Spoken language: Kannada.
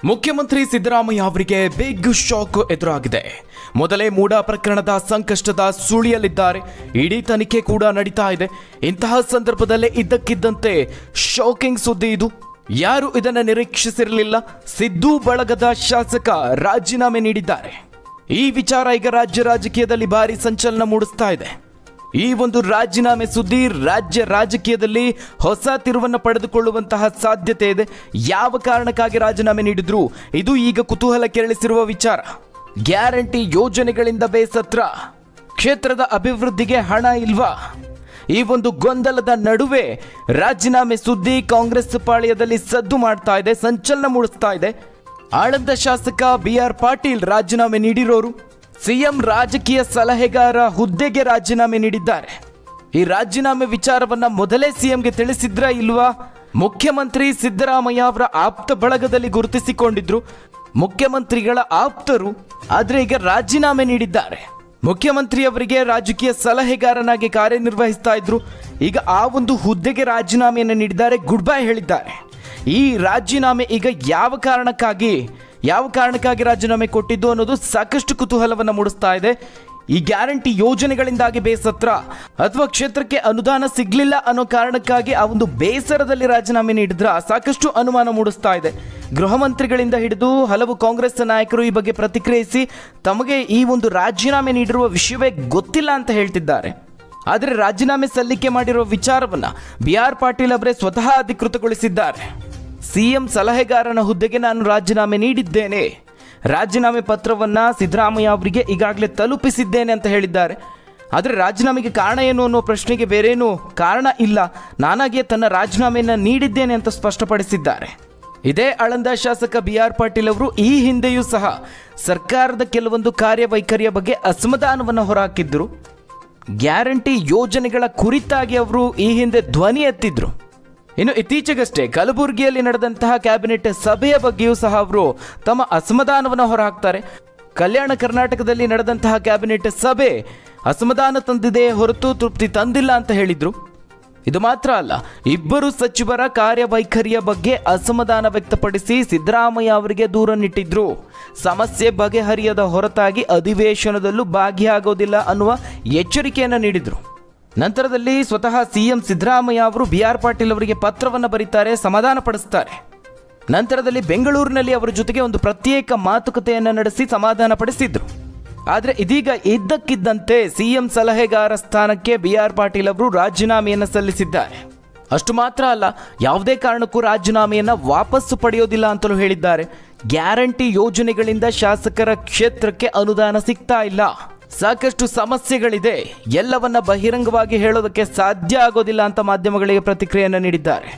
ಮುಖ್ಯಮಂತ್ರಿ ಸಿದ್ದರಾಮಯ್ಯ ಅವರಿಗೆ ಬಿಗ್ ಶಾಕ್ ಎದುರಾಗಿದೆ. ಮೊದಲೇ ಮೂಡಾ ಪ್ರಕರಣದ ಸಂಕಷ್ಟದ ಸುಳಿಯಲಿದ್ದಾರೆ. ಇಡೀ ತನಿಖೆ ಕೂಡ ನಡೀತಾ ಇದೆ. ಇಂತಹ ಸಂದರ್ಭದಲ್ಲೇ ಇದ್ದಕ್ಕಿದ್ದಂತೆ ಶಾಕಿಂಗ್ ಸುದ್ದಿ ಇದು. ಯಾರು ಇದನ್ನು ನಿರೀಕ್ಷಿಸಿರಲಿಲ್ಲ. ಸಿದ್ದು ಬಳಗದ ಶಾಸಕ ರಾಜೀನಾಮೆ ನೀಡಿದ್ದಾರೆ. ಈ ವಿಚಾರ ಈಗ ರಾಜ್ಯ ರಾಜಕೀಯದಲ್ಲಿ ಭಾರಿ ಸಂಚಲನ ಮೂಡಿಸ್ತಾ ಇದೆ. ಈ ಒಂದು ರಾಜೀನಾಮೆ ಸುದ್ದಿ ರಾಜ್ಯ ರಾಜಕೀಯದಲ್ಲಿ ಹೊಸ ತಿರುವನ್ನು ಪಡೆದುಕೊಳ್ಳುವಂತಹ ಸಾಧ್ಯತೆ ಇದೆ. ಯಾವ ಕಾರಣಕ್ಕಾಗಿ ರಾಜೀನಾಮೆ ನೀಡಿದ್ರು, ಇದು ಈಗ ಕುತೂಹಲ ಕೆರಳಿಸಿರುವ ವಿಚಾರ. ಗ್ಯಾರಂಟಿ ಯೋಜನೆಗಳಿಂದ ಬೇಸತ್ರ, ಕ್ಷೇತ್ರದ ಅಭಿವೃದ್ಧಿಗೆ ಹಣ ಇಲ್ವಾ? ಈ ಒಂದು ಗೊಂದಲದ ನಡುವೆ ರಾಜೀನಾಮೆ ಸುದ್ದಿ ಕಾಂಗ್ರೆಸ್ ಪಾಳ್ಯದಲ್ಲಿ ಸದ್ದು ಮಾಡ್ತಾ ಇದೆ, ಸಂಚಲನ ಮೂಡಿಸ್ತಾ ಇದೆ. ಆಳಂದ ಶಾಸಕ BR ಪಾಟೀಲ್ ರಾಜೀನಾಮೆ ನೀಡಿರೋರು ಸಿಎಂ ರಾಜಕೀಯ ಸಲಹೆಗಾರ ಹುದ್ದೆಗೆ ರಾಜೀನಾಮೆ ನೀಡಿದ್ದಾರೆ. ಈ ರಾಜೀನಾಮೆ ವಿಚಾರವನ್ನ ಮೊದಲೇ ಸಿಎಂಗೆ ತಿಳಿಸಿದ್ರ ಇಲ್ವಾ? ಮುಖ್ಯಮಂತ್ರಿ ಸಿದ್ದರಾಮಯ್ಯ ಅವರ ಆಪ್ತ ಬಳಗದಲ್ಲಿ ಗುರುತಿಸಿಕೊಂಡಿದ್ರು, ಮುಖ್ಯಮಂತ್ರಿಗಳ ಆಪ್ತರು. ಆದ್ರೆ ಈಗ ರಾಜೀನಾಮೆ ನೀಡಿದ್ದಾರೆ. ಮುಖ್ಯಮಂತ್ರಿ ಅವರಿಗೆ ರಾಜಕೀಯ ಸಲಹೆಗಾರನಾಗಿ ಕಾರ್ಯನಿರ್ವಹಿಸ್ತಾ ಇದ್ರು. ಈಗ ಆ ಒಂದು ಹುದ್ದೆಗೆ ರಾಜೀನಾಮೆಯನ್ನು ನೀಡಿದ್ದಾರೆ, ಗುಡ್ ಬೈ ಹೇಳಿದ್ದಾರೆ. ಈ ರಾಜೀನಾಮೆ ಈಗ ಯಾವ ಕಾರಣಕ್ಕಾಗಿ ರಾಜೀನಾಮೆ ಕೊಟ್ಟಿದ್ದು ಅನ್ನೋದು ಸಾಕಷ್ಟು ಕುತೂಹಲವನ್ನು ಮೂಡಿಸ್ತಾ ಇದೆ. ಈ ಗ್ಯಾರಂಟಿ ಯೋಜನೆಗಳಿಂದಾಗಿ ಬೇಸತ್ರ ಅಥವಾ ಕ್ಷೇತ್ರಕ್ಕೆ ಅನುದಾನ ಸಿಗ್ಲಿಲ್ಲ ಅನ್ನೋ ಕಾರಣಕ್ಕಾಗಿ ಆ ಒಂದು ಬೇಸರದಲ್ಲಿ ರಾಜೀನಾಮೆ ನೀಡಿದ್ರ ಸಾಕಷ್ಟು ಅನುಮಾನ ಮೂಡಿಸ್ತಾ ಇದೆ. ಗೃಹ ಮಂತ್ರಿಗಳಿಂದ ಹಿಡಿದು ಹಲವು ಕಾಂಗ್ರೆಸ್ ನಾಯಕರು ಈ ಬಗ್ಗೆ ಪ್ರತಿಕ್ರಿಯಿಸಿ ತಮಗೆ ಈ ಒಂದು ರಾಜೀನಾಮೆ ನೀಡಿರುವ ವಿಷಯವೇ ಗೊತ್ತಿಲ್ಲ ಅಂತ ಹೇಳ್ತಿದ್ದಾರೆ. ಆದರೆ ರಾಜೀನಾಮೆ ಸಲ್ಲಿಕೆ ಮಾಡಿರುವ ವಿಚಾರವನ್ನ BR ಪಾಟೀಲ್ ಅವರೇ ಸ್ವತಃ ಅಧಿಕೃತಗೊಳಿಸಿದ್ದಾರೆ. ಸಿಎಂ ಸಲಹೆಗಾರನ ಹುದ್ದೆಗೆ ನಾನು ರಾಜೀನಾಮೆ ನೀಡಿದ್ದೇನೆ, ರಾಜೀನಾಮೆ ಪತ್ರವನ್ನ ಸಿದ್ದರಾಮಯ್ಯ ಅವರಿಗೆ ಈಗಾಗಲೇ ತಲುಪಿಸಿದ್ದೇನೆ ಅಂತ ಹೇಳಿದ್ದಾರೆ. ಆದರೆ ರಾಜೀನಾಮೆಗೆ ಕಾರಣ ಏನು ಅನ್ನೋ ಪ್ರಶ್ನೆಗೆ ಬೇರೇನೂ ಕಾರಣ ಇಲ್ಲ, ನಾನಾಗಿಯೇ ತನ್ನ ರಾಜೀನಾಮೆಯನ್ನು ನೀಡಿದ್ದೇನೆ ಅಂತ ಸ್ಪಷ್ಟಪಡಿಸಿದ್ದಾರೆ. ಇದೇ ಆಳಂದ ಶಾಸಕ BR ಪಾಟೀಲ್ ಅವರು ಈ ಹಿಂದೆಯೂ ಸಹ ಸರ್ಕಾರದ ಕೆಲವೊಂದು ಕಾರ್ಯವೈಖರಿಯ ಬಗ್ಗೆ ಅಸಮಾಧಾನವನ್ನು ಹೊರಹಾಕಿದ್ರು. ಗ್ಯಾರಂಟಿ ಯೋಜನೆಗಳ ಕುರಿತಾಗಿ ಅವರು ಈ ಹಿಂದೆ ಧ್ವನಿ ಎತ್ತಿದ್ರು. ಇನ್ನು ಇತ್ತೀಚೆಗಷ್ಟೇ ಕಲಬುರಗಿಯಲ್ಲಿ ನಡೆದಂತಹ ಕ್ಯಾಬಿನೆಟ್ ಸಭೆಯ ಬಗ್ಗೆಯೂ ಸಹ ಅವರು ತಮ್ಮ ಅಸಮಾಧಾನವನ್ನು ಹೊರಹಾಕ್ತಾರೆ. ಕಲ್ಯಾಣ ಕರ್ನಾಟಕದಲ್ಲಿ ನಡೆದಂತಹ ಕ್ಯಾಬಿನೆಟ್ ಸಭೆ ಅಸಮಾಧಾನ ತಂದಿದೆ ಹೊರತು ತೃಪ್ತಿ ತಂದಿಲ್ಲ ಅಂತ ಹೇಳಿದ್ರು. ಇದು ಮಾತ್ರ ಅಲ್ಲ, ಇಬ್ಬರು ಸಚಿವರ ಕಾರ್ಯವೈಖರಿಯ ಬಗ್ಗೆ ಅಸಮಾಧಾನ ವ್ಯಕ್ತಪಡಿಸಿ ಸಿದ್ದರಾಮಯ್ಯ ಅವರಿಗೆ ದೂರನ್ನಿಟ್ಟಿದ್ರು. ಸಮಸ್ಯೆ ಬಗೆಹರಿಯದ ಹೊರತಾಗಿ ಅಧಿವೇಶನದಲ್ಲೂ ಭಾಗಿಯಾಗೋದಿಲ್ಲ ಅನ್ನುವ ಎಚ್ಚರಿಕೆಯನ್ನು ನೀಡಿದ್ರು. ನಂತರದಲ್ಲಿ ಸ್ವತಃ ಸಿಎಂ ಸಿದ್ದರಾಮಯ್ಯ ಅವರು BR ಪಾಟೀಲ್ ಅವರಿಗೆ ಪತ್ರವನ್ನು ಬರೀತಾರೆ, ಸಮಾಧಾನ ಪಡಿಸ್ತಾರೆ. ನಂತರದಲ್ಲಿ ಬೆಂಗಳೂರಿನಲ್ಲಿ ಅವರ ಜೊತೆಗೆ ಒಂದು ಪ್ರತ್ಯೇಕ ಮಾತುಕತೆಯನ್ನು ನಡೆಸಿ ಸಮಾಧಾನ ಪಡಿಸಿದ್ರು. ಆದರೆ ಇದೀಗ ಇದ್ದಕ್ಕಿದ್ದಂತೆ ಸಿಎಂ ಸಲಹೆಗಾರ ಸ್ಥಾನಕ್ಕೆ BR ಪಾಟೀಲ್ ಅವರು ರಾಜೀನಾಮೆಯನ್ನು ಸಲ್ಲಿಸಿದ್ದಾರೆ. ಅಷ್ಟು ಮಾತ್ರ ಅಲ್ಲ, ಯಾವುದೇ ಕಾರಣಕ್ಕೂ ರಾಜೀನಾಮೆಯನ್ನು ವಾಪಸ್ಸು ಪಡೆಯೋದಿಲ್ಲ ಅಂತಲೂ ಹೇಳಿದ್ದಾರೆ. ಗ್ಯಾರಂಟಿ ಯೋಜನೆಗಳಿಂದ ಶಾಸಕರ ಕ್ಷೇತ್ರಕ್ಕೆ ಅನುದಾನ ಸಿಗ್ತಾ ಇಲ್ಲ, ಸಾಕಷ್ಟು ಸಮಸ್ಯೆಗಳಿದೆ, ಎಲ್ಲವನ್ನ ಬಹಿರಂಗವಾಗಿ ಹೇಳೋದಕ್ಕೆ ಸಾಧ್ಯ ಆಗೋದಿಲ್ಲ ಅಂತ ಮಾಧ್ಯಮಗಳಿಗೆ ಪ್ರತಿಕ್ರಿಯೆಯನ್ನು ನೀಡಿದ್ದಾರೆ.